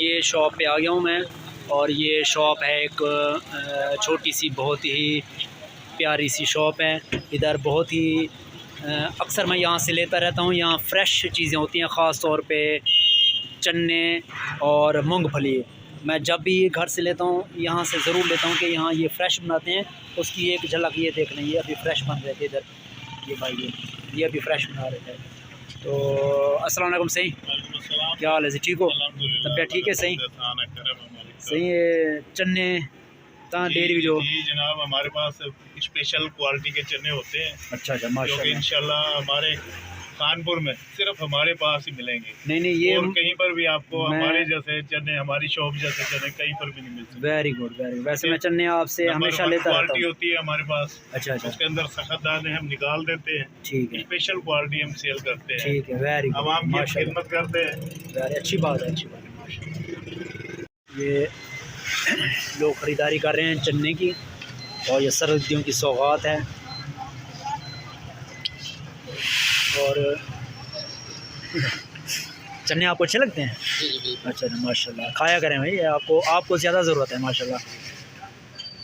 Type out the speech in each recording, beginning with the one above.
ये शॉप पे आ गया हूँ मैं, और ये शॉप है एक छोटी सी, बहुत ही प्यारी सी शॉप है। इधर बहुत ही अक्सर मैं यहाँ से लेता रहता हूँ। यहाँ फ़्रेश चीज़ें होती हैं, ख़ास तौर पे चने और मूंगफली। मैं जब भी घर से लेता हूँ यहाँ से ज़रूर लेता हूँ कि यहाँ ये फ़्रेश बनाते हैं। उसकी एक झलक ये देख लें, ये अभी फ़्रेश बन रहे थे इधर, ये भाई ये अभी फ़्रेश बना रहे थे। तो अस्सलाम वालेकुम। सही, क्या हाल है जी? ठीक हो? तबीयत ठीक है? सही सही है। चने डेयरी जो जी जनाब, हमारे पास स्पेशल क्वालिटी के चने होते हैं। अच्छा माशाल्लाह। इंशाल्लाह हमारे कानपुर में सिर्फ हमारे पास ही मिलेंगे। नहीं ये और कहीं पर भी आपको हमारे जैसे चने, हमारी शॉप जैसे चने कहीं पर भी नहीं मिल सकते। Very good very good. वैसे मैं चने आपसे हमेशा लेता रहता हूँ। क्वालिटी होती है हमारे पास। अच्छा उसके अंदर सख्त दाने हम निकाल देते हैं। ठीक है, स्पेशल क्वालिटी हम सेल करते हैं। ठीक है, वेरी गुड, आवाम की खिदमत करते हैं। वेरी अच्छी बात है, अच्छी बात है माशाल्लाह। ये लोग ख़रीदारी कर रहे हैं चने की, और ये सर्दियों की सौगात है। और चने आपको अच्छे लगते हैं? अच्छा माशाल्लाह, खाया करें भाई, आपको ज़्यादा ज़रूरत है माशाल्लाह।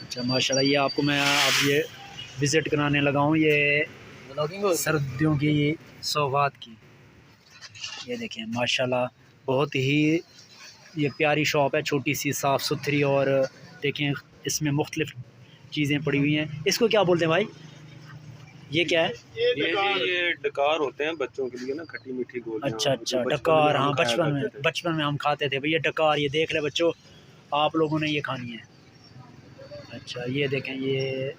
अच्छा माशाल्लाह, ये आपको मैं अब ये विज़िट कराने लगा हूँ, ये सर्दियों की सौगात की। ये देखें माशाल्लाह, बहुत ही ये प्यारी शॉप है, छोटी सी, साफ़ सुथरी। और देखें इसमें मुख्तलिफ़ चीज़ें पड़ी हुई हैं। इसको क्या बोलते हैं भाई? ये क्या है? ये डकार होते हैं बच्चों के लिए ना, खट्टी मीठी गोलियां। अच्छा डकार। हाँ, बचपन में हम खाते थे भैया डकार। ये देख ले बच्चों, आप लोगों ने ये खानी है। अच्छा ये देखें, ये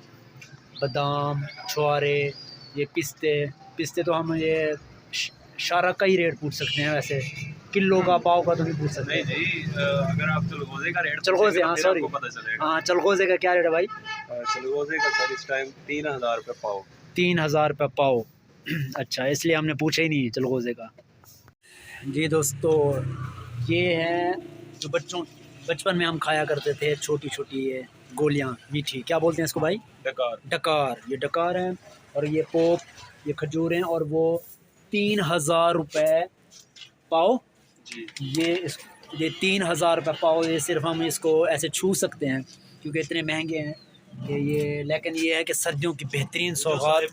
बादाम, छुआरे, ये पिस्ते तो हम ये शारा का ही रेट पूछ सकते हैं, वैसे किलो का, पाव का तो नहीं पूछ सकते। नहीं, अगर आप चलगोज़े का रेट चलगोज़े, हाँ सॉरी, हाँ चलगोज़े का क्या रेट है भाई? चलगोज़े का सर इस टाइम 3000 रुपये पाव। 3000 रुपये पाव। अच्छा, इसलिए हमने पूछा ही नहीं चलगोज़े का। जी दोस्तों, ये है जो बचपन में हम खाया करते थे, छोटी छोटी ये गोलियाँ मीठी, क्या बोलते हैं इसको भाई? डकार। ये डकार हैं, और ये पोप, ये खजूर हैं, और वो 3000 रुपये पाव जी। ये 3000 रुपये पाव। ये सिर्फ हम इसको ऐसे छू सकते हैं क्योंकि इतने महंगे हैं कि ये। लेकिन ये है कि सर्दियों की बेहतरीन सौगात,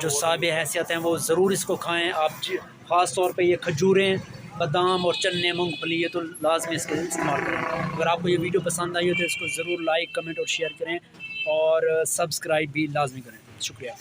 जो साहिब हैसियत हैं वो ज़रूर इसको खाएं आप। ख़ास तौर पे ये खजूरें, बादाम और चने, मूंगफली, ये तो लाजमी इसके इस्तेमाल करें। अगर आपको ये वीडियो पसंद आई हो तो इसको ज़रूर लाइक, कमेंट और शेयर करें, और सब्सक्राइब भी लाजमी करें। शुक्रिया।